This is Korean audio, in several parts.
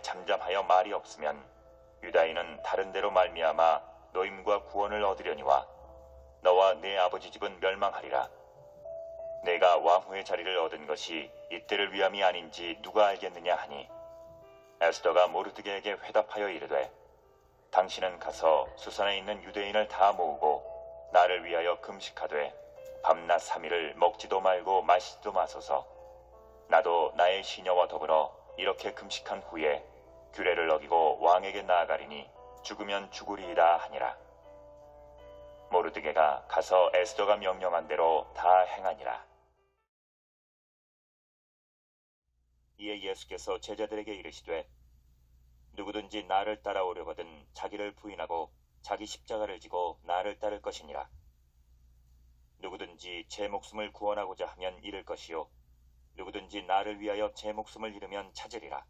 잠잠하여 말이 없으면 유다인은 다른 데로 말미암아 노임과 구원을 얻으려니와 너와 네 아버지 집은 멸망하리라. 내가 왕후의 자리를 얻은 것이 이때를 위함이 아닌지 누가 알겠느냐 하니 에스더가 모르드게에게 회답하여 이르되 당신은 가서 수산에 있는 유대인을 다 모으고 나를 위하여 금식하되 밤낮 3일을 먹지도 말고 마시지도 마소서. 나도 나의 시녀와 더불어 이렇게 금식한 후에 규례를 어기고 왕에게 나아가리니 죽으면 죽으리이다 하니라. 모르드게가 가서 에스더가 명령한 대로 다 행하니라. 이에 예수께서 제자들에게 이르시되 누구든지 나를 따라오려거든 자기를 부인하고 자기 십자가를 지고 나를 따를 것이니라. 누구든지 제 목숨을 구원하고자 하면 잃을 것이요 누구든지 나를 위하여 제 목숨을 잃으면 찾으리라.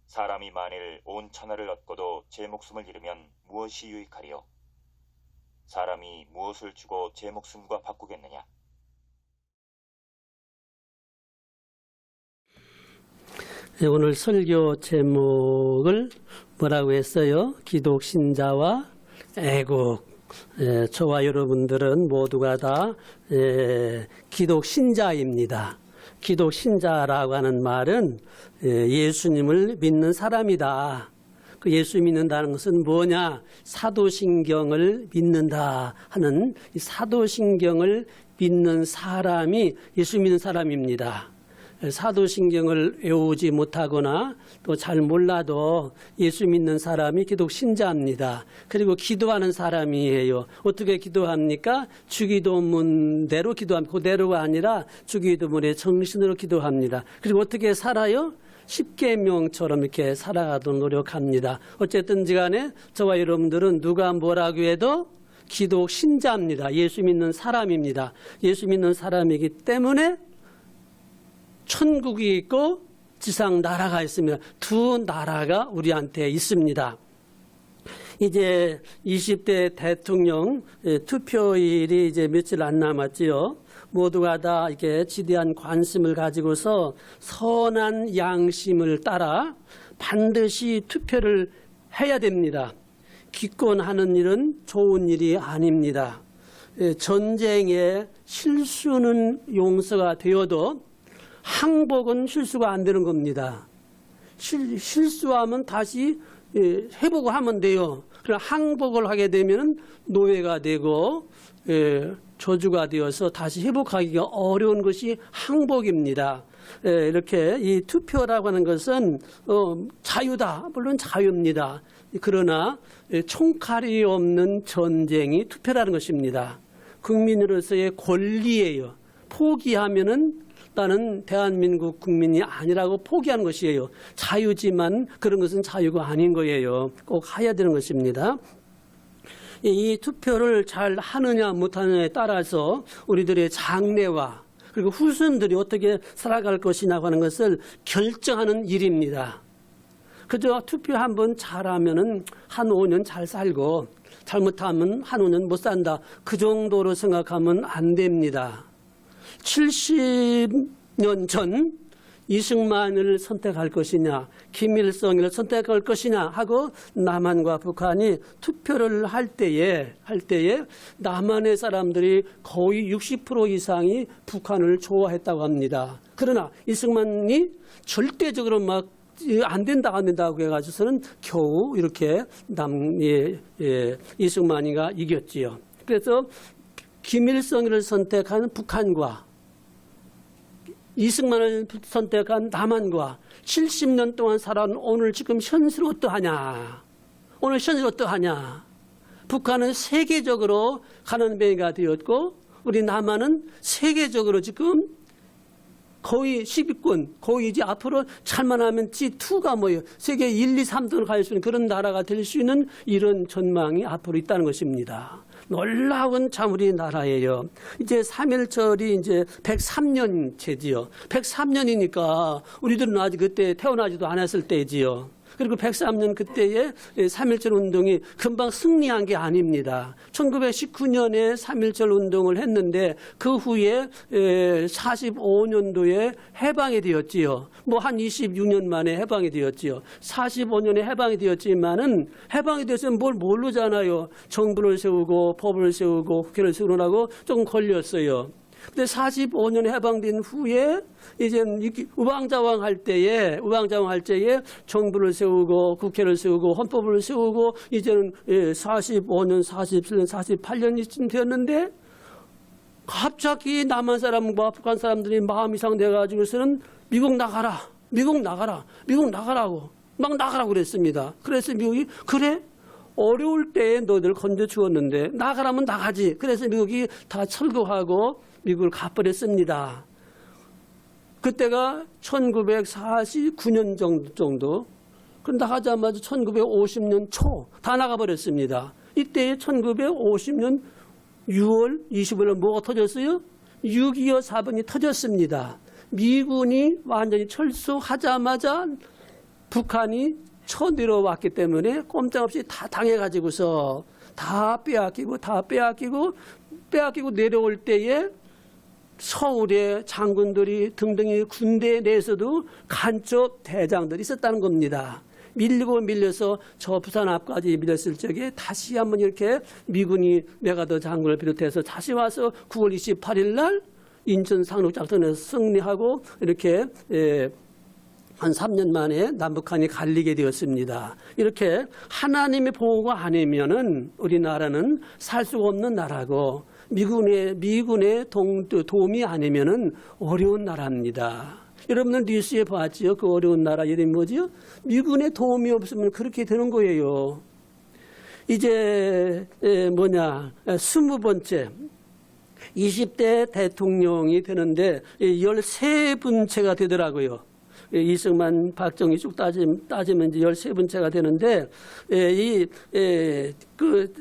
사람이 만일 온 천하를 얻고도 제 목숨을 잃으면 무엇이 유익하리요? 사람이 무엇을 주고 제 목숨과 바꾸겠느냐? 오늘 설교 제목을 뭐라고 했어요? 기독신자와 애국. 저와 여러분들은 모두가 다 기독신자입니다. 기독신자라고 하는 말은 예수님을 믿는 사람이다. 그 예수 믿는다는 것은 뭐냐? 사도신경을 믿는다 하는 이 사도신경을 믿는 사람이 예수 믿는 사람입니다. 사도신경을 외우지 못하거나 또 잘 몰라도 예수 믿는 사람이 기독신자입니다. 그리고 기도하는 사람이에요. 어떻게 기도합니까? 주기도문대로 기도합니다. 그대로가 아니라 주기도문의 정신으로 기도합니다. 그리고 어떻게 살아요? 십계명처럼 이렇게 살아가도록 노력합니다. 어쨌든지 간에 저와 여러분들은 누가 뭐라고 해도 기독신자입니다. 예수 믿는 사람입니다. 예수 믿는 사람이기 때문에 천국이 있고 지상 나라가 있습니다. 두 나라가 우리한테 있습니다. 이제 20대 대통령 투표일이 이제 며칠 안 남았지요. 모두가 다 이렇게 지대한 관심을 가지고서 선한 양심을 따라 반드시 투표를 해야 됩니다. 기권하는 일은 좋은 일이 아닙니다. 전쟁에 실수는 용서가 되어도 항복은 실수가 안 되는 겁니다. 실수하면 다시 회복을 하면 돼요. 그러나 항복을 하게 되면 노예가 되고 저주가 되어서 다시 회복하기가 어려운 것이 항복입니다. 이렇게 이 투표라고 하는 것은 자유다. 물론 자유입니다. 그러나 총칼이 없는 전쟁이 투표라는 것입니다. 국민으로서의 권리예요. 포기하면은 나는 대한민국 국민이 아니라고 포기하는 것이에요. 자유지만 그런 것은 자유가 아닌 거예요. 꼭 해야 되는 것입니다. 이 투표를 잘 하느냐 못하느냐에 따라서 우리들의 장래와 그리고 후손들이 어떻게 살아갈 것이냐고 하는 것을 결정하는 일입니다. 그저 투표 한번 잘하면은 한 5년 잘 살고 잘못하면 한 5년 못 산다. 그 정도로 생각하면 안 됩니다. 70년 전 이승만을 선택할 것이냐 김일성을 선택할 것이냐 하고 남한과 북한이 투표를 할 때에 남한의 사람들이 거의 60% 이상이 북한을 좋아했다고 합니다. 그러나 이승만이 절대적으로 막 안 된다고 해가지고서는 겨우 이렇게 이승만이가 이겼지요. 그래서 김일성을 선택한 북한과 이승만을 선택한 남한과 70년 동안 살아온 오늘 지금 현실 어떠하냐? 오늘 현실 어떠하냐? 북한은 세계적으로 가난뱅이가 되었고 우리 남한은 세계적으로 지금 거의 10위권, 거의 이제 앞으로 잘만 하면 G2가 뭐예요? 세계 1, 2, 3등을 갈 수 있는 그런 나라가 될 수 있는 이런 전망이 앞으로 있다는 것입니다. 놀라운 참 우리 나라예요. 이제 3.1절이 이제 103년째지요. 103년이니까 우리들은 아직 그때 태어나지도 않았을 때지요. 그리고 103년 그때의 3.1절 운동이 금방 승리한 게 아닙니다. 1919년에 3.1절 운동을 했는데 그 후에 45년도에 해방이 되었지요. 뭐 한 26년 만에 해방이 되었지요. 45년에 해방이 되었지만은 해방이 됐으면 뭘 모르잖아요. 정부를 세우고 법을 세우고 국회를 세우느라고 조금 걸렸어요. 근데 45년에 해방된 후에 이제 우왕좌왕 할 때에 정부를 세우고 국회를 세우고 헌법을 세우고 이제는 45년, 47년, 48년이쯤 되었는데 갑자기 남한 사람과 북한 사람들이 마음 이상돼 가지고서는 미국 나가라, 미국 나가라, 미국 나가라고 막 나가라고 그랬습니다. 그래서 미국이 그래? 어려울 때에 너희들 건져주었는데 나가라면 나가지. 그래서 미국이 다 철거하고 미국을 가버렸습니다. 그때가 1949년 정도. 그럼 나가자마자 1950년 초 다 나가버렸습니다. 이때에 1950년 6월 25일 뭐가 터졌어요? 6.25 사변이 터졌습니다. 미군이 완전히 철수하자마자 북한이 쳐들어왔기 때문에 꼼짝없이 다 당해가지고서 다 빼앗기고 내려올 때에 서울의 장군들이 등등이 군대 내에서도 간첩 대장들이 있었다는 겁니다. 밀려서 저 부산 앞까지 밀렸을 적에 다시 한번 이렇게 미군이 메가더 장군을 비롯해서 다시 와서 9월 28일 날 인천 상륙작전에서 승리하고 이렇게 한 3년 만에 남북한이 갈리게 되었습니다. 이렇게 하나님의 보호가 아니면은 우리나라는 살 수가 없는 나라고 미군의 도움이 아니면은 어려운 나라입니다. 여러분들 뉴스에 봤지요? 그 어려운 나라 이름이 뭐지요? 미군의 도움이 없으면 그렇게 되는 거예요. 이제 20번째 20대 대통령이 되는데 13분째가 되더라고요. 이승만, 박정희 쭉 따지면 이제 13번째가 되는데 그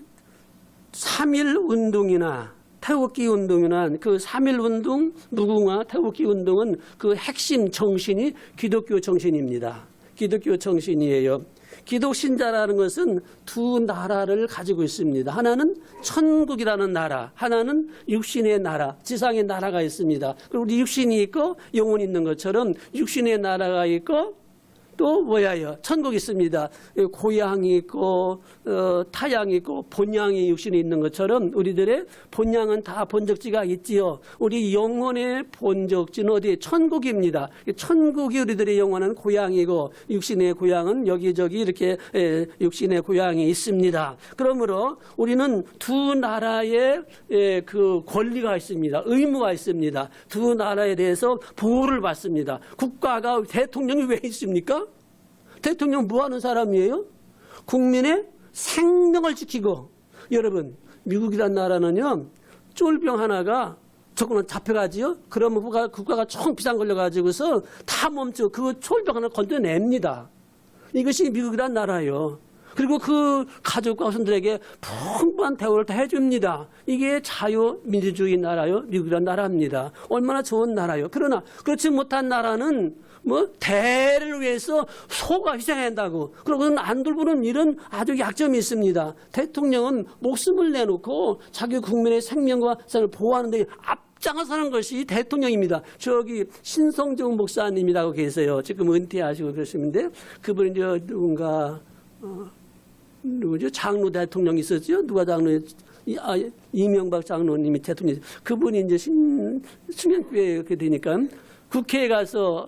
3.1 운동이나 태극기 운동이나 그 3.1 운동, 무궁화, 태극기 운동은 그 핵심 정신이 기독교 정신입니다. 기독교 정신이에요. 기독 신자라는 것은 두 나라를 가지고 있습니다. 하나는 천국이라는 나라, 하나는 육신의 나라, 지상의 나라가 있습니다. 그리고 우리 육신이 있고 영혼이 있는 것처럼 육신의 나라가 있고 또 뭐야요? 천국이 있습니다. 고향이 있고 타향이 있고 본향이 육신이 있는 것처럼 우리들의 본향은 다 본적지가 있지요. 우리 영혼의 본적지는 어디에? 천국입니다. 천국이 우리들의 영원한 고향이고 육신의 고향은 여기저기 이렇게 육신의 고향이 있습니다. 그러므로 우리는 두 나라의 그 권리가 있습니다. 의무가 있습니다. 두 나라에 대해서 보호를 받습니다. 국가가 대통령이 왜 있습니까? 대통령 뭐 하는 사람이에요? 국민의 생명을 지키고. 여러분, 미국이란 나라는요, 쫄병 하나가 조금은 잡혀가지요? 그러면 국가가 총 비상 걸려가지고서 다 멈춰 그 쫄병 하나 건져냅니다. 이것이 미국이란 나라예요. 그리고 그 가족과 후손들에게 풍부한 대우를 다 해줍니다. 이게 자유민주주의 나라요, 미국이란 나라입니다. 얼마나 좋은 나라요. 그러나 그렇지 못한 나라는 대를 위해서 소가 희생한다고. 그러고는 안 돌보는 일은 아주 약점이 있습니다. 대통령은 목숨을 내놓고 자기 국민의 생명과 생을 보호하는 데 앞장서는 것이 대통령입니다. 저기 신성종 목사님이라고 계세요. 지금 은퇴하시고 그러시는데 그분이 이제 누구죠? 장로 대통령이 있었죠? 누가 장로? 이명박 장로님이 대통령. 그분이 이제 수면교회 이렇게 되니까 국회에 가서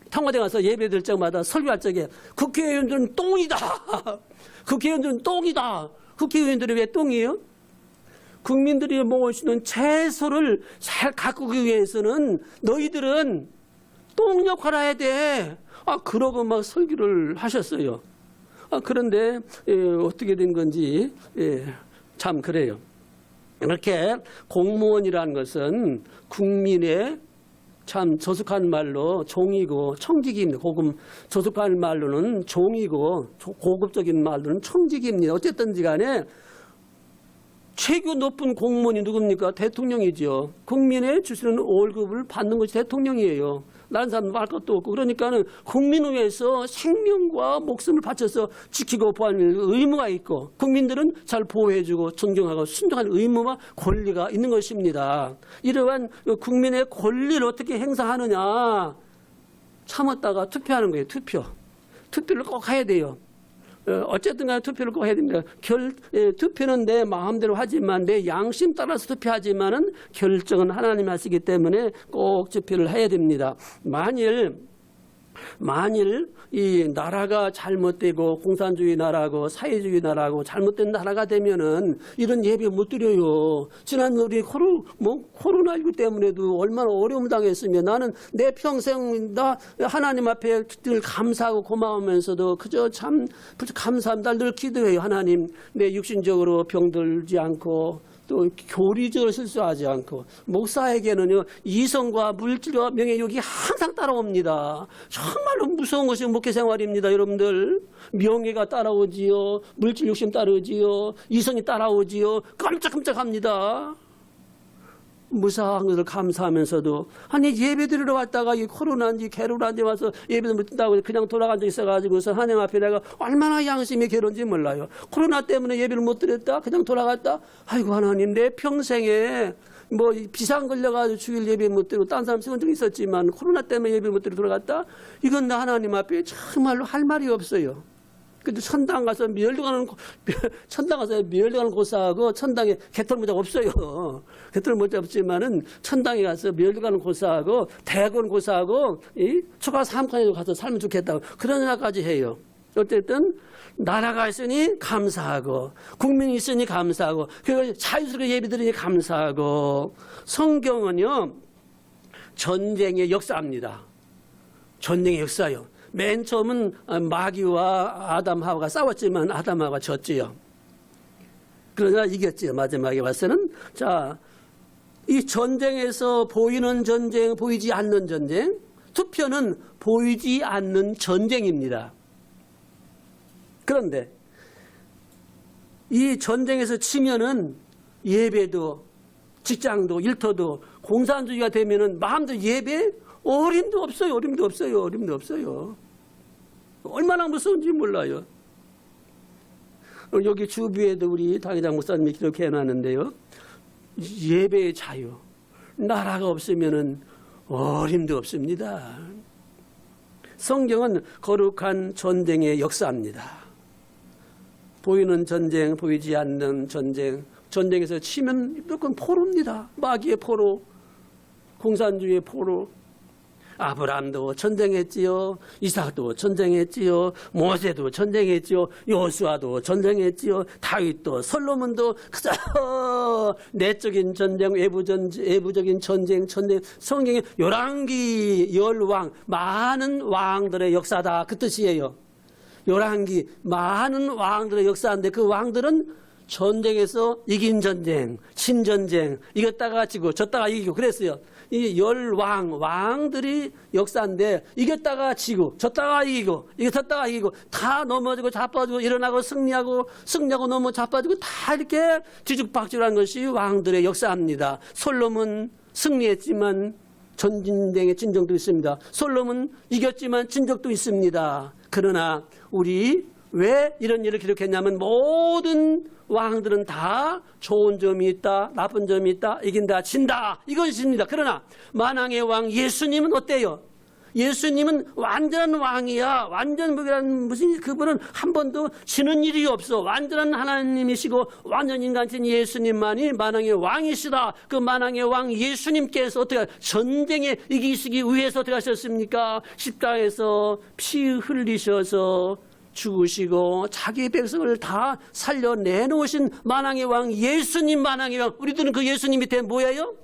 청와대 가서 예배 드릴 적마다 설교할 적에 국회의원들은 똥이다. 국회의원들은 똥이다. 국회의원들이 왜 똥이에요? 국민들이 모시는 채소를 잘 가꾸기 위해서는 너희들은 똥 역할을 해야 돼. 그러고 막 설교를 하셨어요. 그런데 어떻게 된 건지 참 그래요. 이렇게 공무원이라는 것은 국민의 참 저속한 말로 종이고 청직입니다. 저속한 말로는 종이고 고급적인 말로는 청직입니다. 어쨌든지 간에 최고 높은 공무원이 누굽니까? 대통령이죠. 국민의 주시는 월급을 받는 것이 대통령이에요. 다른 사람 말 것도 없고. 그러니까는 국민을 위해서 생명과 목숨을 바쳐서 지키고 보호하는 의무가 있고, 국민들은 잘 보호해주고 존경하고 순종할 의무와 권리가 있는 것입니다. 이러한 국민의 권리를 어떻게 행사하느냐? 참았다가 투표하는 거예요. 투표를 꼭 해야 돼요. 어쨌든 간에 투표를 꼭 해야 됩니다. 투표는 내 마음대로 하지만, 내 양심 따라서 투표하지만은 결정은 하나님 하시기 때문에 꼭 투표를 해야 됩니다. 만일 이 나라가 잘못되고 공산주의 나라고 사회주의 나라고 잘못된 나라가 되면은 이런 예배 못 드려요. 지난 우리 코로나19 때문에도 얼마나 어려움을 당했으며, 나는 내 평생 나 하나님 앞에 늘 감사하고 고마우면서도 그저 참 감사합니다. 늘 기도해요. 하나님, 내 육신적으로 병들지 않고 또 교리적으로 실수하지 않고, 목사에게는요 이성과 물질과 명예욕이 항상 따라옵니다. 정말로 무서운 것이 목회 생활입니다. 여러분들, 명예가 따라오지요, 물질 욕심 따라오지요, 이성이 따라오지요. 깜짝깜짝합니다. 무사한 것을 감사하면서도, 아니 예배 드리러 왔다가 이 코로나인지 게로라인지 와서 예배도 못 든다고 그냥 돌아간 적 있어가지고서 하나님 앞에 내가 얼마나 양심이 괴로운지 몰라요. 코로나 때문에 예배를 못 드렸다, 그냥 돌아갔다. 아이고 하나님, 내 평생에 뭐 비상 걸려가지고 주일 예배 못 드리고 딴 사람 세운 적이 있었지만 코로나 때문에 예배 못 드리고 돌아갔다. 이건 나 하나님 앞에 정말로 할 말이 없어요. 근데 천당 가서 멸류관을 고사하고, 천당에 개털모자 없어요. 개털모자 없지만은 천당에 가서 멸류관을 고사하고 대학원 고사하고 초과 사업관에도 가서 살면 좋겠다고 그런 생각까지 해요. 어쨌든 나라가 있으니 감사하고, 국민이 있으니 감사하고, 그리고 자유스럽게 예배드리니 감사하고. 성경은요 전쟁의 역사입니다. 전쟁의 역사요. 맨 처음은 마귀와 아담 하와가 싸웠지만 아담 하와가 졌지요. 그러나 이겼지요. 마지막에 와서는. 자, 이 전쟁에서 보이는 전쟁, 보이지 않는 전쟁, 투표는 보이지 않는 전쟁입니다. 그런데 이 전쟁에서 치면은 예배도, 직장도, 일터도, 공산주의가 되면은 마음대로 예배 어림도 없어요. 어림도 없어요. 어림도 없어요. 얼마나 무서운지 몰라요. 여기 주비에도 우리 당회장 목사님이 기록해 놨는데요. 예배의 자유. 나라가 없으면은 어림도 없습니다. 성경은 거룩한 전쟁의 역사입니다. 보이는 전쟁, 보이지 않는 전쟁. 전쟁에서 치면 무조건 포로입니다. 마귀의 포로, 공산주의의 포로. 아브라함도 전쟁했지요. 이삭도 전쟁했지요. 모세도 전쟁했지요. 요수아도 전쟁했지요. 다윗도, 솔로몬도 그저 내적인 전쟁, 외부적인 전쟁. 성경의 열왕기 열왕, 많은 왕들의 역사다, 그 뜻이에요. 열왕기 많은 왕들의 역사인데, 그 왕들은 전쟁에서 이긴 전쟁, 신전쟁, 이겼다가 지고 졌다가 이기고 그랬어요. 이 왕들이 역사인데, 이겼다가 지고 졌다가 이기고 이겼다가 이기고 다 넘어지고 자빠지고 일어나고 승리하고 넘어 자빠지고 다 이렇게 뒤죽박죽한 것이 왕들의 역사입니다. 솔로몬 승리했지만 전쟁의 진정도 있습니다. 솔로몬 이겼지만 진적도 있습니다. 그러나 우리 왜 이런 일을 기록했냐면, 모든 왕들은 다 좋은 점이 있다, 나쁜 점이 있다, 이긴다, 진다, 이것입니다. 그러나 만왕의 왕 예수님은 어때요? 예수님은 완전한 왕이야. 완전 무슨, 그분은 한 번도 지는 일이 없어. 완전한 하나님이시고 완전 인간신 예수님만이 만왕의 왕이시다. 그 만왕의 왕 예수님께서 어떻게 전쟁에 이기시기 위해서 어떻게 하셨습니까? 십자가에서 피 흘리셔서 죽으시고 자기 백성을 다 살려내놓으신 만왕의 왕 예수님, 만왕의 왕. 우리들은 그 예수님 밑에 뭐예요?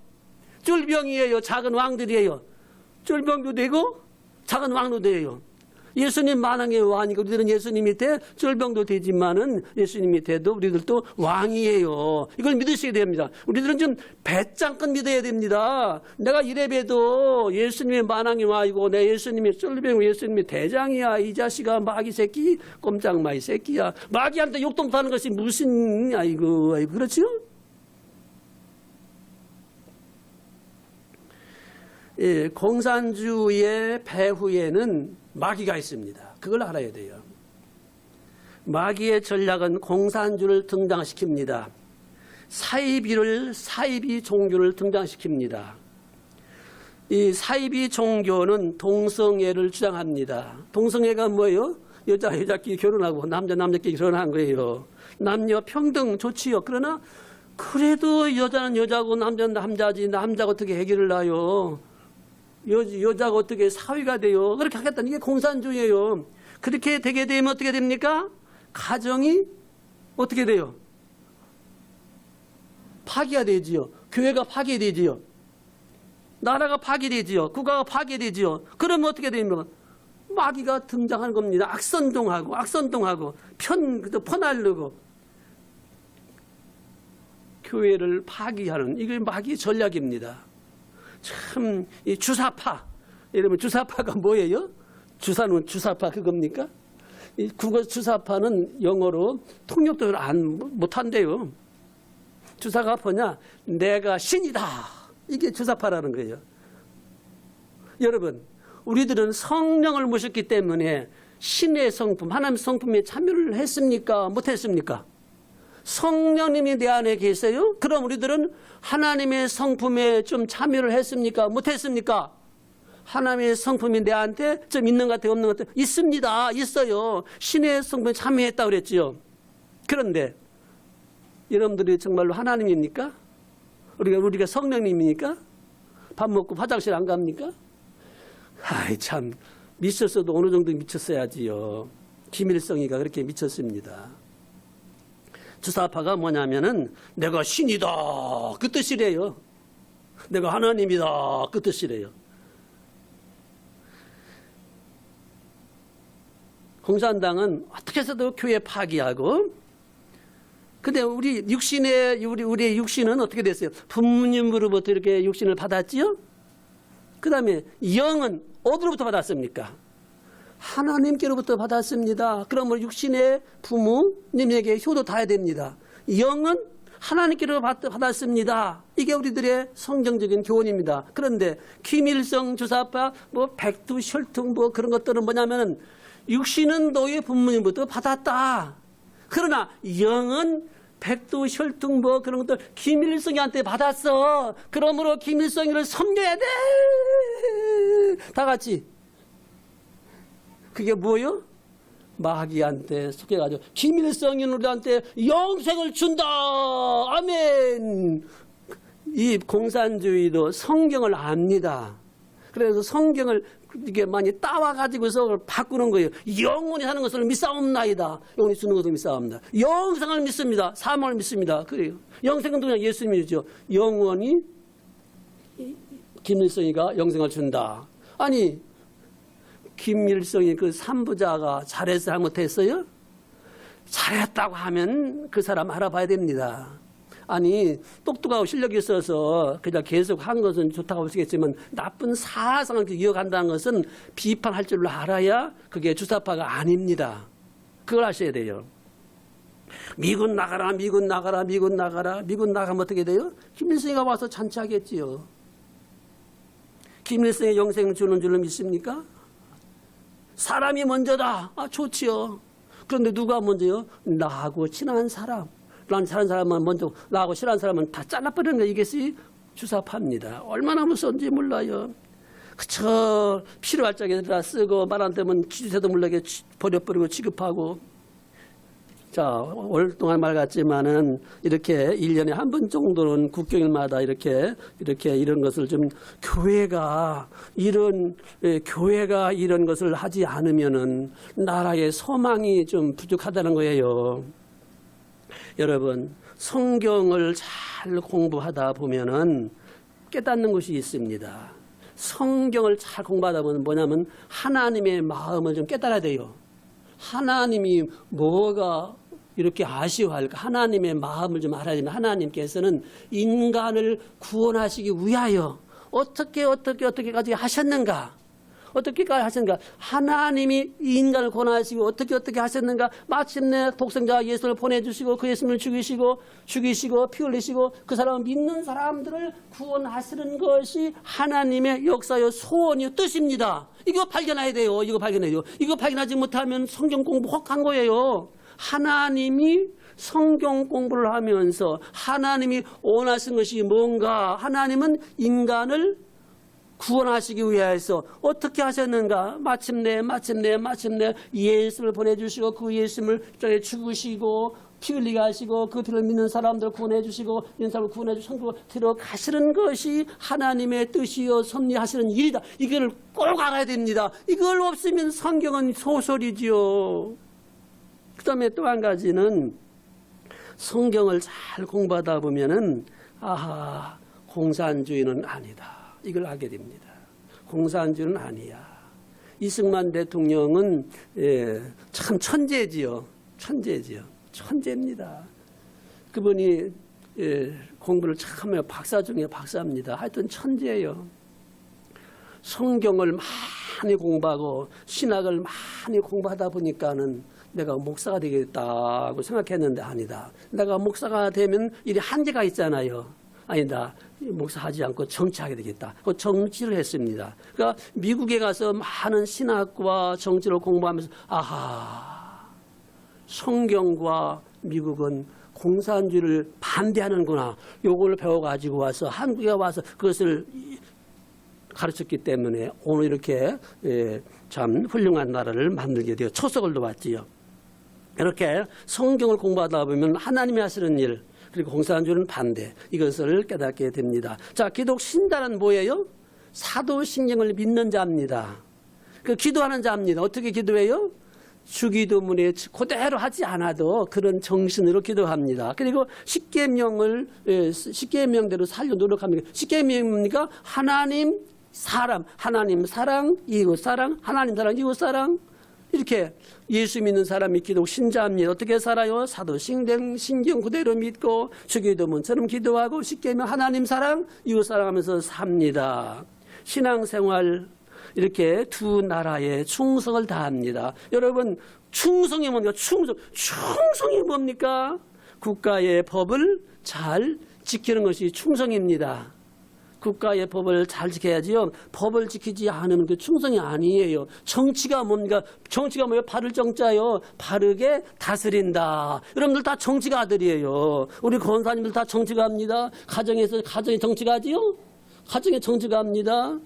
쫄병이에요. 작은 왕들이에요. 쫄병도 되고 작은 왕도 돼요. 예수님 만왕의 왕이고, 우리들은 예수님 밑에 쫄병도 되지만은 예수님 밑에도 우리들도 왕이에요. 이걸 믿으셔야 됩니다. 우리들은 좀 배짱껏 믿어야 됩니다. 내가 이래봬도 예수님의 만왕의 왕이고 내 예수님의 쫄병, 예수님의 대장이야. 이 자식아, 마귀 새끼, 꼼짝마이 새끼야. 마귀한테 욕도 못하는 것이 무슨, 아이고 그렇죠? 공산주의의 배후에는 마귀가 있습니다. 그걸 알아야 돼요. 마귀의 전략은 공산주의를 등장시킵니다. 사이비 종교를 등장시킵니다. 이 사이비 종교는 동성애를 주장합니다. 동성애가 뭐예요? 여자끼리 결혼하고 남자끼리 결혼한 거예요. 남녀 평등 좋지요. 그러나 그래도 여자는 여자고 남자는 남자지. 남자가 어떻게 해결을 나요? 여자가 어떻게 사위가 돼요? 그렇게 하겠다는 게 공산주의예요. 그렇게 되게 되면 어떻게 됩니까? 가정이 어떻게 돼요? 파괴가 되지요. 교회가 파괴되지요. 나라가 파괴되지요. 국가가 파괴되지요. 그러면 어떻게 됩니까? 마귀가 등장하는 겁니다. 악선동하고 퍼날르고 교회를 파괴하는 이게 마귀의 전략입니다. 참 이 주사파 여러분 주사파가 뭐예요? 주사는 주사파 그겁니까? 이 국어 주사파는 영어로 통역도 못한대요. 주사가 뭐냐? 내가 신이다. 이게 주사파라는 거예요. 여러분 우리들은 성령을 모셨기 때문에 신의 성품, 하나님의 성품에 참여를 했습니까? 못했습니까? 성령님이 내 안에 계세요? 그럼 우리들은 하나님의 성품에 좀 참여를 했습니까? 못했습니까? 하나님의 성품이 내한테 좀 있는 것 같아요? 없는 것 같아요? 있습니다. 있어요. 신의 성품에 참여했다고 그랬지요. 그런데 여러분들이 정말로 하나님입니까? 우리가 성령님입니까? 밥 먹고 화장실 안 갑니까? 아이 참 미쳤어도 어느 정도 미쳤어야지요. 김일성이가 그렇게 미쳤습니다. 주사파가 뭐냐면은 내가 신이다 그 뜻이래요. 내가 하나님이다 그 뜻이래요. 공산당은 어떻게 해서도 교회 파기하고 근데 우리의 육신은 어떻게 됐어요? 부모님으로부터 이렇게 육신을 받았지요? 그 다음에 영은 어디로부터 받았습니까? 하나님께로부터 받았습니다. 그러면 육신의 부모님에게 효도 다해야 됩니다. 영은 하나님께로부터 받았습니다. 이게 우리들의 성경적인 교훈입니다. 그런데 김일성 주사파, 백두혈통 그런 것들은 뭐냐면은 육신은 너의 부모님부터 받았다. 그러나 영은 백두혈통 그런 것들 김일성이한테 받았어. 그러므로 김일성이를 섬겨야 돼. 다 같이. 그게 뭐요? 마귀한테 속여가지고 김일성이 우리한테 영생을 준다. 아멘. 이 공산주의도 성경을 압니다. 그래서 성경을 이게 많이 따와가지고서 바꾸는 거예요. 영원히 사는 것을 믿사옵나이다. 영원히 주는 것을 믿사옵니다. 영생을 믿습니다. 사망을 믿습니다. 그래요. 영생은 그냥 예수님이죠. 영원히 김일성이가 영생을 준다. 아니 김일성이 그 삼부자가 잘했어 잘못했어요? 잘했다고 하면 그 사람 알아봐야 됩니다. 아니 똑똑하고 실력이 있어서 그냥 계속 한 것은 좋다고 보시겠지만 나쁜 사상을 이어간다는 것은 비판할 줄 알아야 그게 주사파가 아닙니다. 그걸 아셔야 돼요. 미군 나가라 미군 나가라 미군 나가라 미군 나가면 어떻게 돼요? 김일성이가 와서 잔치하겠지요. 김일성의 영생 주는 줄로 믿습니까? 사람이 먼저다. 좋지요. 그런데 누가 먼저요? 나하고 친한 사람. 난 친한 사람만 먼저 나하고 싫어하는 사람은 다 잘라버리는 거 이것이 주사파입니다. 얼마나 무서운지 몰라요. 그저 필요할 적에 다 쓰고 말 안 되면 기주새도 모르게 버려버리고 취급하고 자 오랫동안 말 같지만은 이렇게 1년에 한 번 정도는 국경일마다 이렇게 이런 것을 좀 교회가 이런 것을 하지 않으면은 나라의 소망이 좀 부족하다는 거예요. 여러분 성경을 잘 공부하다 보면은 깨닫는 것이 있습니다. 성경을 잘 공부하다 보면 뭐냐면 하나님의 마음을 좀 깨달아야 돼요. 하나님이 뭐가 이렇게 아쉬워할까? 하나님의 마음을 좀 알아야 되면 하나님께서는 인간을 구원하시기 위하여 어떻게까지 하셨는가? 어떻게까지 하셨는가? 하나님이 인간을 권하시고 어떻게 하셨는가? 마침내 독생자 예수를 보내주시고 그 예수님을 죽이시고 피 흘리시고 그 사람을 믿는 사람들을 구원하시는 것이 하나님의 역사요 소원이요 뜻입니다. 이거 발견해야 돼요. 이거 발견하지 못하면 성경 공부 혹한 거예요. 하나님이 성경 공부를 하면서 하나님이 원하신 것이 뭔가? 하나님은 인간을 구원하시기 위해서 어떻게 하셨는가? 마침내 예수를 보내주시고 그 예수님을 죽으시고 피 흘리게 하시고 그 피를 믿는 사람들을 구원해 주시고 이런 사람을 구원해 주시고 천국으로 들어가시는 것이 하나님의 뜻이요 섭리하시는 일이다. 이걸 꼭 알아야 됩니다. 이걸 없으면 성경은 소설이지요. 그 다음에 또 한 가지는 성경을 잘 공부하다 보면은 아하, 공산주의는 아니다. 이걸 알게 됩니다. 공산주의는 아니야. 이승만 대통령은 참 천재지요. 천재입니다. 그분이 공부를 참 해요. 박사 중에 박사입니다. 하여튼 천재예요. 성경을 많이 공부하고 신학을 많이 공부하다 보니까는 내가 목사가 되겠다고 생각했는데 아니다. 내가 목사가 되면 일이 한계가 있잖아요. 아니다. 목사하지 않고 정치하게 되겠다. 그 정치를 했습니다. 그러니까 미국에 가서 많은 신학과 정치를 공부하면서 아하, 성경과 미국은 공산주의를 반대하는구나. 요걸 배워가지고 와서 한국에 와서 그것을 가르쳤기 때문에 오늘 이렇게 참 훌륭한 나라를 만들게 되어 초석을 놓았지요. 이렇게 성경을 공부하다 보면 하나님이 하시는 일, 그리고 공산주의는 반대, 이것을 깨닫게 됩니다. 자, 기독 신자는 뭐예요? 사도신경을 믿는 자입니다. 그 기도하는 자입니다. 어떻게 기도해요? 주기도문에 그대로 하지 않아도 그런 정신으로 기도합니다. 그리고 십계명대로 살려 노력합니다. 십계명입니까? 하나님 사랑, 이웃 사랑, 하나님 사랑, 이웃 사랑. 이렇게 예수 믿는 사람이 기독 신자입니다. 어떻게 살아요? 사도신경 그대로 믿고 주기도문처럼 기도하고 십계명 하나님 사랑, 이웃 사랑하면서 삽니다. 신앙생활 이렇게 두 나라에 충성을 다합니다. 여러분 충성이 뭡니까? 충성이 뭡니까? 국가의 법을 잘 지키는 것이 충성입니다. 국가의 법을 잘 지켜야지요. 법을 지키지 않으면 그 충성이 아니에요. 정치가 뭡니까? 정치가 뭐예요? 바를 정자요. 바르게 다스린다. 여러분들 다 정치가들이에요. 우리 권사님들 다 정치가입니다. 가정에 정치가지요? 가정에 정치가입니다.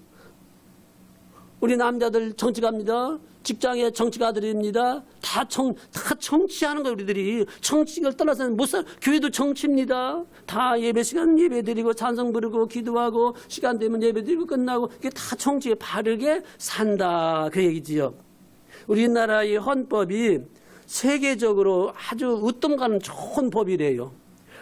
우리 남자들 정치가입니다. 직장의 정치가들입니다. 다 정치하는 거예요, 우리들이. 정치를 떠나서는 못 살, 교회도 정치입니다. 다 예배 시간 예배 드리고, 찬송 부르고, 기도하고, 시간 되면 예배 드리고 끝나고, 이게 다 정치에 바르게 산다. 그 얘기지요. 우리나라의 헌법이 세계적으로 아주 으뜸 가는 좋은 법이래요.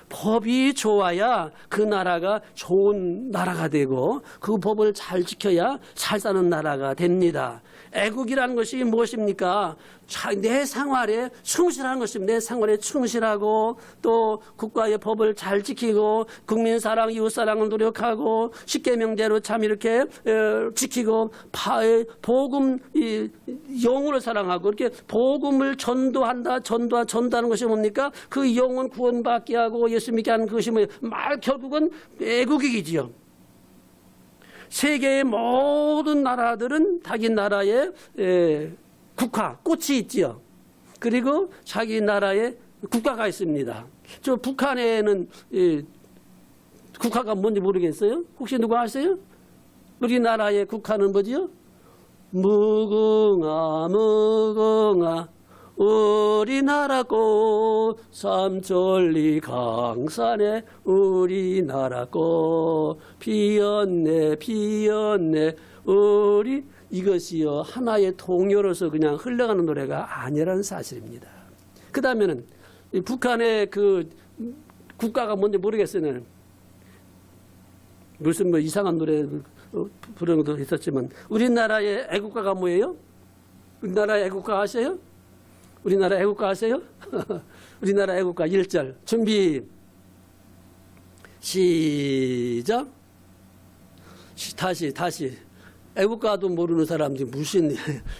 법이 좋아야 그 나라가 좋은 나라가 되고 그 법을 잘 지켜야 잘 사는 나라가 됩니다. 애국이라는 것이 무엇입니까? 내 생활에 충실하는 것입니다. 내 생활에 충실하고 또 국가의 법을 잘 지키고 국민 사랑, 이웃 사랑을 노력하고 십계명대로 참 이렇게 지키고 복음 영혼을 사랑하고 이렇게 복음을 전도하는 것이 뭡니까? 그 영혼 구원받게 하고 예수 믿게 하는 그것이 뭐예요? 결국은 애국이지요. 세계의 모든 나라들은 자기 나라의 국화, 꽃이 있지요. 그리고 자기 나라의 국가가 있습니다. 저 북한에는 국화가 뭔지 모르겠어요? 혹시 누가 아세요? 우리나라의 국화는 뭐지요? 무궁화 무궁화 우리나라 꽃 삼천리 강산에 우리나라 꽃 피었네 우리 이것이요 하나의 동요로서 그냥 흘러가는 노래가 아니라는 사실입니다. 그 다음에는 북한의 그 국가가 뭔지 모르겠어요. 무슨 뭐 이상한 노래 부르는 것도 있었지만 우리나라의 애국가가 뭐예요? 우리나라의 애국가 아세요? 우리나라 애국가 아세요? 우리나라 애국가 1절 준비 시작 다시 애국가도 모르는 사람들이 무슨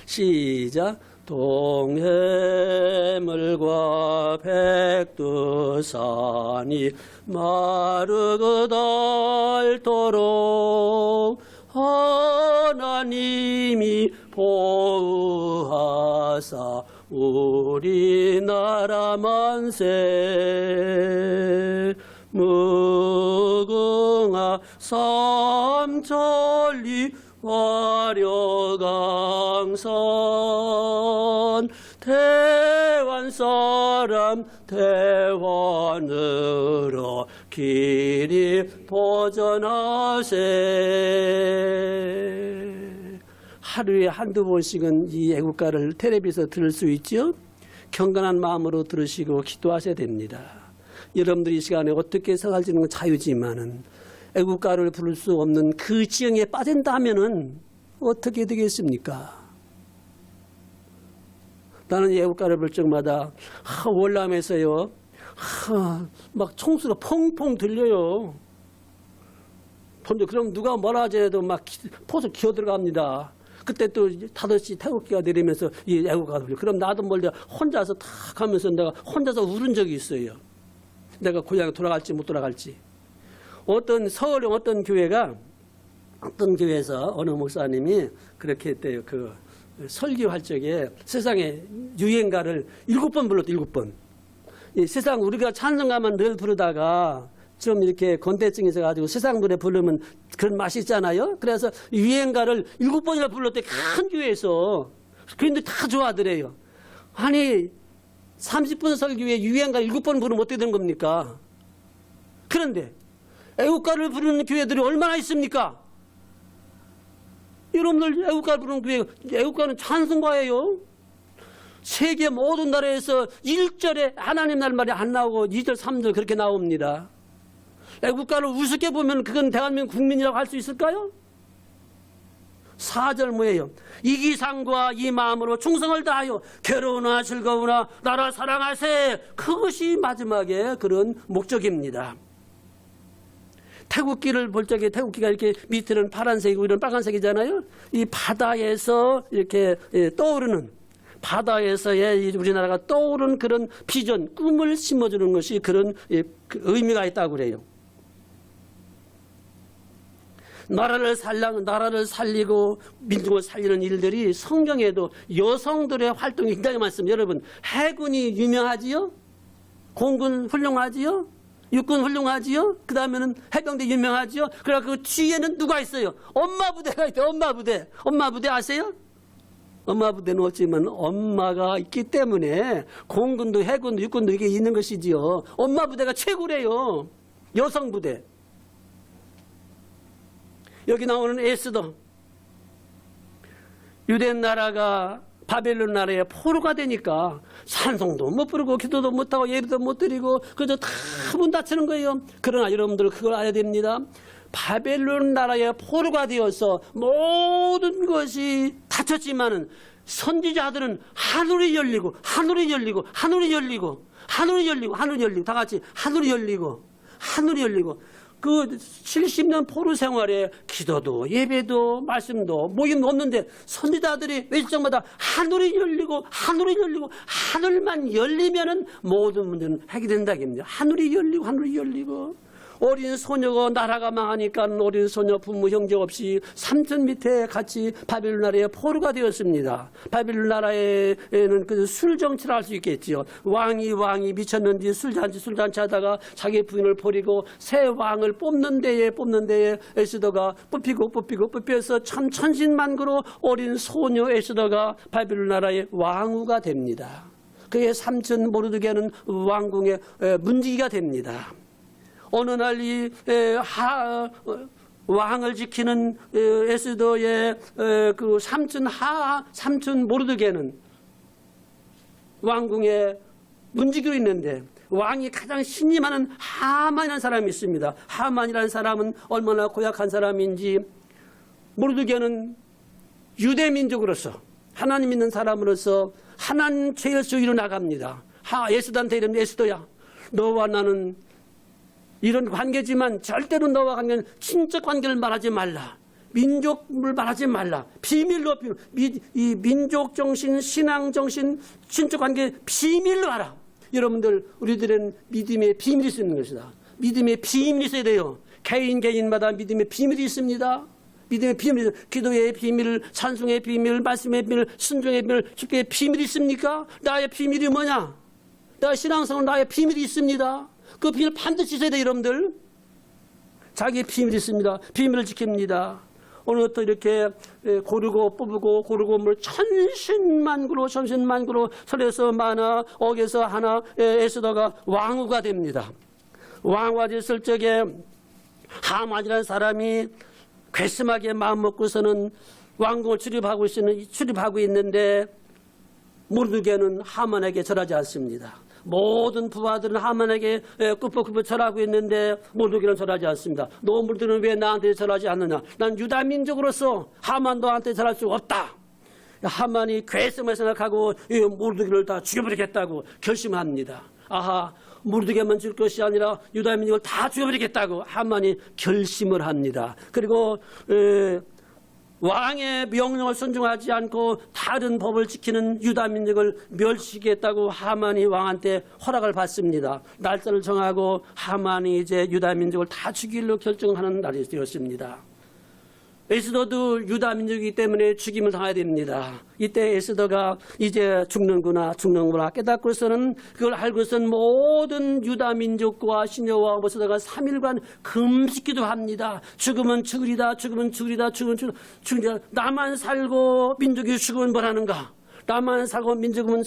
시작. 동해물과 백두산이 마르고 닳도록 하나님이 보호하사 우리나라 만세. 무궁화 삼천리 화려강산 대환 사람 대환으로 길이 보전하세. 하루에 한두 번씩은 이 애국가를 텔레비에서 들을 수 있죠. 경건한 마음으로 들으시고 기도하셔야 됩니다. 여러분들이 이 시간에 어떻게 생활하시는 건 자유지만은 애국가를 부를 수 없는 그 지형에 빠진다면은 어떻게 되겠습니까? 나는 애국가를 볼 적마다 월남에서요 막 총수가 펑펑 들려요. 그럼 누가 뭐라 하더라도 막 포수 기어 들어갑니다. 그때 또 5시 태극기가 내리면서 이 애국가가 들려. 그럼 나도 몰래 혼자서 탁 하면서 내가 혼자서 울은 적이 있어요. 내가 고향에 돌아갈지 못 돌아갈지. 서울의 어떤 교회에서 어느 목사님이 그렇게 했대요. 그 설교할 적에 세상에 유행가를 7번 불렀대, 7번. 이 세상 우리가 찬송가만 늘 부르다가 좀 이렇게 건대증이 있어가지고 세상 노래 부르면 그런 맛이 있잖아요. 그래서 유행가를 7번이나 불렀대, 큰 교회에서. 그런데 다 좋아하더래요. 아니, 30분 설교에 유행가 7번 부르면 어떻게 되는 겁니까? 그런데 애국가를 부르는 교회들이 얼마나 있습니까? 여러분들 애국가를 부르는 교회, 애국가는 찬송가예요. 세계 모든 나라에서 1절에 하나님 날 말이 안 나오고 2절, 3절 그렇게 나옵니다. 애국가를 우습게 보면 그건 대한민국 국민이라고 할 수 있을까요? 4절 뭐예요? 이기상과 이 마음으로 충성을 다하여 괴로우나 즐거우나 나라 사랑하세. 그것이 마지막에 그런 목적입니다. 태국기를 볼 적에 태국기가 이렇게 밑에는 파란색이고 이런 빨간색이잖아요. 이 바다에서 이렇게 떠오르는, 바다에서의 우리나라가 떠오르는 그런 비전, 꿈을 심어주는 것이 그런 의미가 있다고 그래요. 나라를 살리고 민족을 살리는 일들이 성경에도 여성들의 활동이 굉장히 많습니다. 여러분, 해군이 유명하지요? 공군 훌륭하지요? 육군 훌륭하지요? 그 다음에는 해병대 유명하지요? 그러나 그 뒤에는 누가 있어요? 엄마 부대가 있대요. 엄마 부대. 엄마 부대 아세요? 엄마 부대는 없지만 엄마가 있기 때문에 공군도 해군도 육군도 이게 있는 것이지요. 엄마 부대가 최고래요. 여성 부대. 여기 나오는 에스더. 유대 나라가 바벨론 나라의 포로가 되니까 찬송도 못 부르고 기도도 못하고 예배도 못 드리고 그저 다 문 닫히는 거예요. 그러나 여러분들 그걸 알아야 됩니다. 바벨론 나라의 포로가 되어서 모든 것이 닫혔지만은 선지자들은 하늘이 열리고 하늘이 열리고 하늘이 열리고 하늘이 열리고 하늘이 열리고 다 같이 하늘이 열리고 하늘이 열리고 그 70년 포로 생활에 기도도 예배도 말씀도 모임도 없는데 선지자들이 외출장마다 하늘이 열리고 하늘이 열리고 하늘만 열리면은 모든 문제는 해결된다 입니다. 하늘이 열리고 하늘이 열리고 어린 소녀가 나라가 망하니까 어린 소녀 부모 형제 없이 삼천 밑에 같이 바벨론 나라의 포로가 되었습니다. 바벨론 나라에는 그 술 정치를 할 수 있겠지요. 왕이 미쳤는지 술잔치 하다가 자기 부인을 버리고 새 왕을 뽑는 데에 에스더가 뽑혀서 참 천신만고로 어린 소녀 에스더가 바벨론 나라의 왕후가 됩니다. 그의 삼촌 모르드게는 왕궁의 문지기가 됩니다. 어느 날 이 왕을 지키는 에스더의 그 삼촌 모르드게는 왕궁에 문지기로 있는데 왕이 가장 신임하는 하만이라는 사람이 있습니다. 하만이라는 사람은 얼마나 고약한 사람인지 모르드게는 유대 민족으로서 하나님 믿는 사람으로서 하나님 제일 주위로 나갑니다. 에스더한테 이름이 에스더야. 너와 나는 이런 관계지만 절대로 너와 관계는 친척 관계를 말하지 말라. 민족을 말하지 말라. 비밀로 이 민족 정신, 신앙 정신, 신적 관계 비밀로 하라. 여러분들 우리들은 믿음의 비밀이 있는 것이다. 믿음의 비밀이 있어야 돼요. 개인마다 믿음의 비밀이 있습니다. 믿음의 비밀, 기도의 비밀, 찬송의 비밀, 말씀의 비밀, 순종의 비밀, 축복의 비밀이 있습니까? 나의 비밀이 뭐냐? 나의 신앙생활 나의 비밀이 있습니다. 그 비밀 반드시 있어야 돼요, 여러분들. 자기의 비밀이 있습니다. 비밀을 지킵니다. 오늘부터 이렇게 고르고 뽑고 고르고 물 천신만고로 설에서 만하, 옥에서 하나, 에스더가 왕후가 됩니다. 왕후가 됐을 적에 하만이라는 사람이 괘씸하게 마음 먹고서는 왕궁을 출입하고 있는데 모르드게는 하만에게 절하지 않습니다. 모든 부하들은 하만에게 굽벅굽벅 절하고 있는데 모르드게는 절하지 않습니다. 너 모르드게는 왜 나한테 절하지 않느냐? 난 유다 민족으로서 하만 너한테 절할 수 없다. 하만이 괘씸하게 생각하고 모르드게를 다 죽여버리겠다고 결심합니다. 아하, 모르드게만 줄 것이 아니라 유다 민족을 다 죽여버리겠다고 하만이 결심을 합니다. 그리고 왕의 명령을 순종하지 않고 다른 법을 지키는 유다 민족을 멸시하겠다고 하만이 왕한테 허락을 받습니다. 날짜를 정하고 하만이 이제 유다 민족을 다 죽이려 결정하는 날이 되었습니다. 에스더도 유다 민족이기 때문에 죽임을 당해야 됩니다. 이때 에스더가 이제 죽는구나 깨닫고서는 그걸 알고서는 모든 유다 민족과 시녀와 에스더가 3일간 금식기도 합니다. 죽으면 죽으리다. 나만 살고 민족이 죽으면 뭐라는가? 나만 살고 민족이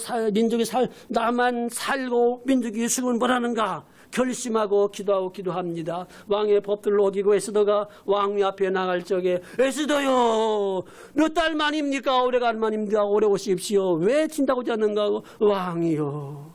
죽으면 뭐라는가? 결심하고 기도합니다. 왕의 법들을 어기고 에스더가 왕위 앞에 나갈 적에 에스더요, 몇 달 만입니까? 오래간 만입니까? 오래 오십시오. 왜 진다고 하지 않는가? 왕이요,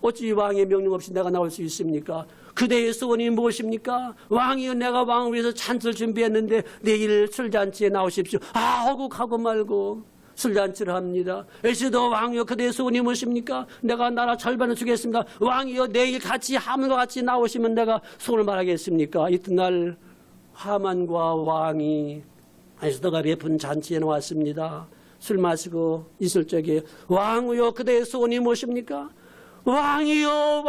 어찌 왕의 명령 없이 내가 나올 수 있습니까? 그대의 소원이 무엇입니까? 왕이요, 내가 왕을 위해서 잔치를 준비했는데 내일 술잔치에 나오십시오. 허국하고 말고 술잔치를 합니다. 에스더 왕이여, 그대의 소원이 무엇입니까? 내가 나라 절반을 주겠습니다. 왕이여, 내일 같이 하만과 같이 나오시면 내가 소원을 말하겠습니까? 이튿날 하만과 왕이 에스더가 베푼 잔치에 나왔습니다. 술 마시고 있을 적에 왕이여, 그대의 소원이 무엇입니까? 왕이여,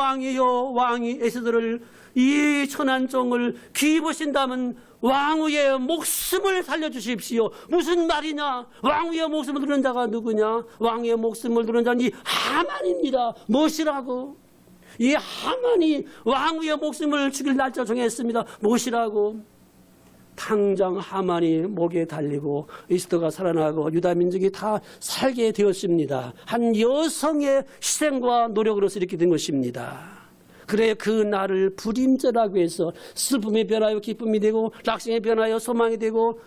왕이 에스더를 이 천한 종을 귀히 보신다면 왕후의 목숨을 살려주십시오. 무슨 말이냐? 왕후의 목숨을 두는 자가 누구냐? 왕후의 목숨을 두는 자는 이 하만입니다. 무엇이라고? 이 하만이 왕후의 목숨을 죽일 날짜 정했습니다. 무엇이라고? 당장 하만이 목에 달리고 에스더가 살아나고 유다 민족이 다 살게 되었습니다. 한 여성의 희생과 노력으로서 이렇게 된 것입니다. 그래, 그 날을 불임절하고 해서 슬픔이 변하여 기쁨이 되고, 낙심이 변하여 소망이 되고,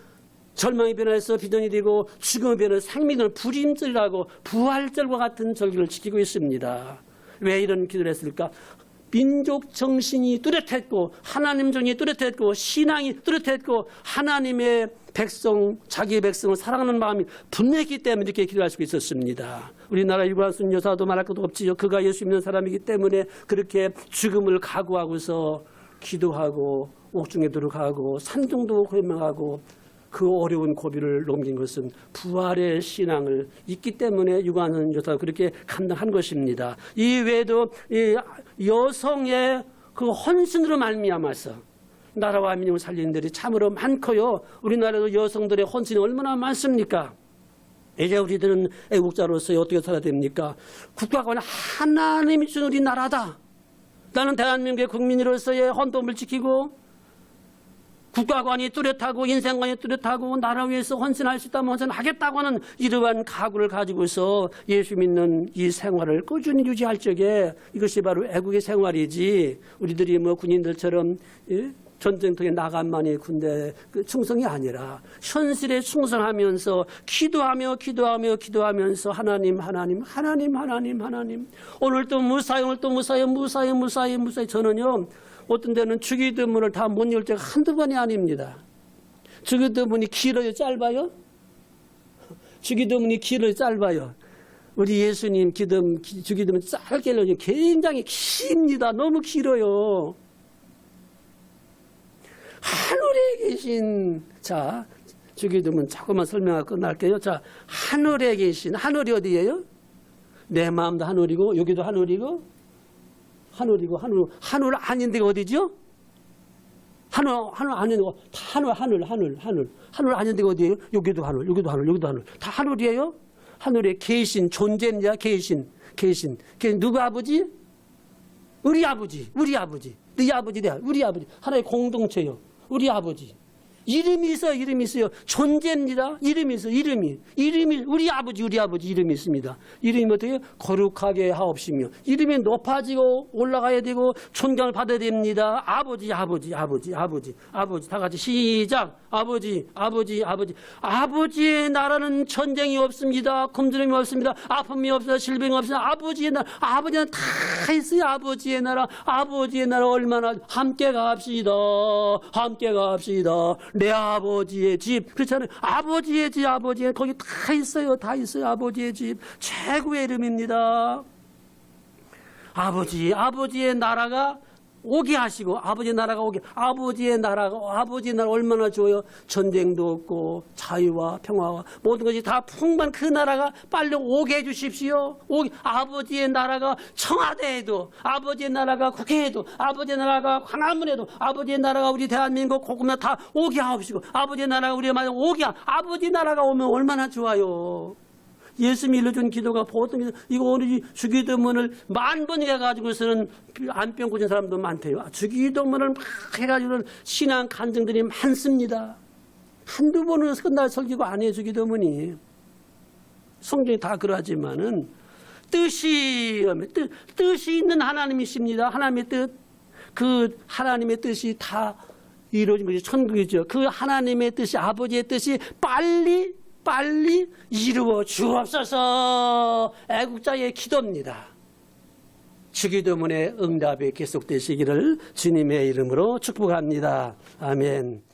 절망이 변해서 비전이 되고, 죽음이 변해서 생명이 되는 불임절이라고 부활절과 같은 절기를 지키고 있습니다. 왜 이런 기도를 했을까? 민족 정신이 뚜렷했고, 하나님 정신이 뚜렷했고, 신앙이 뚜렷했고, 하나님의 백성, 자기의 백성을 사랑하는 마음이 분명했기 때문에 이렇게 기도할 수 있었습니다. 우리나라 유관순 여사도 말할 것도 없지요. 그가 예수 믿는 사람이기 때문에 그렇게 죽음을 각오하고서 기도하고 옥중에 들어가고 산중도 호명하고 그 어려운 고비를 넘긴 것은 부활의 신앙을 있기 때문에 유관순 여사가 그렇게 감당한 것입니다. 이 외에도 이 여성의 그 헌신으로 말미암아서 나라와 민족을 살리는 일이 참으로 많고요. 우리나라도 여성들의 헌신이 얼마나 많습니까? 이제 우리들은 애국자로서 어떻게 살아야 됩니까? 국가가 하나님이 준 우리 나라다. 나는 대한민국의 국민으로서의 헌법을 지키고 국가관이 뚜렷하고 인생관이 뚜렷하고 나라 위해서 헌신할 수 있다면 헌신하겠다고 하는 이러한 각오를 가지고서 예수 믿는 이 생활을 꾸준히 유지할 적에 이것이 바로 애국의 생활이지, 우리들이 뭐 군인들처럼 전쟁터에 나간만이 군대 충성이 아니라 현실에 충성하면서 기도하면서 하나님 오늘 또 무사히 저는요 어떤 데는 주기도문을 다 못 읽을 때가 한두 번이 아닙니다. 주기도문이 길어요, 짧아요? 주기도문이 길어요, 짧아요? 우리 예수님 주기도문 짧게 읽어요. 굉장히 깁니다. 너무 길어요. 하늘에 계신, 자, 주기도문 조금만 설명하고 끝날게요. 자, 하늘에 계신, 하늘이 어디예요? 내 마음도 하늘이고, 여기도 하늘이고, 하늘 아닌 데가 어디죠? 하늘 아닌 데가, 다 하늘 아닌 데가 어디예요? 여기도 하늘, 여기도 하늘. 다 하늘이에요? 하늘에 계신, 존재냐, 계신. 누구 아버지? 우리 아버지. 네 아버지, 우리 아버지. 하나의 공동체요. 우리 아버지. 이름이 있어요. 존재입니다. 이름이 있어요. 이름이 우리 아버지 이름이 있습니다. 이름이 어떻게 거룩하게 하옵시며 이름이 높아지고 올라가야 되고 존경을 받아야 됩니다. 아버지 다 같이 시작. 아버지의 나라는 전쟁이 없습니다. 굶주림이 없습니다. 아픔이 없습니다. 질병이 없습니다. 아버지의 나라는 다 있어요. 아버지의 나라 얼마나 함께 갑시다. 내 아버지의 집. 그렇잖아요. 아버지의 집, 거기 다 있어요. 아버지의 집. 최고의 이름입니다. 아버지의 나라가 오게 하시고, 아버지의 나라 얼마나 좋아요. 전쟁도 없고, 자유와 평화와 모든 것이 다 풍부한 그 나라가 빨리 오게 해주십시오. 아버지의 나라가 청와대에도, 아버지의 나라가 국회에도, 아버지의 나라가 광화문에도, 아버지의 나라가 우리 대한민국 곳곳에 다 오게 하옵시고, 아버지의 나라가 우리의 마음에 아버지 나라가 오면 얼마나 좋아요. 예수님이 일러준 기도가 보통 이거 오늘 주기도문을 10,000번 해가지고서는 안병 고친 사람도 많대요. 주기도문을 막 해가지고는 신앙 간증들이 많습니다. 한두 번은 끝날 설교가 아니에요. 주기도문이. 성경이 다 그러하지만은 뜻이 있는 하나님이십니다. 하나님의 뜻. 그 하나님의 뜻이 다 이루어진 것이 천국이죠. 그 하나님의 뜻이, 아버지의 뜻이 빨리 이루어 주옵소서. 애국자의 기도입니다. 주기도문의 응답이 계속되시기를 주님의 이름으로 축복합니다. 아멘.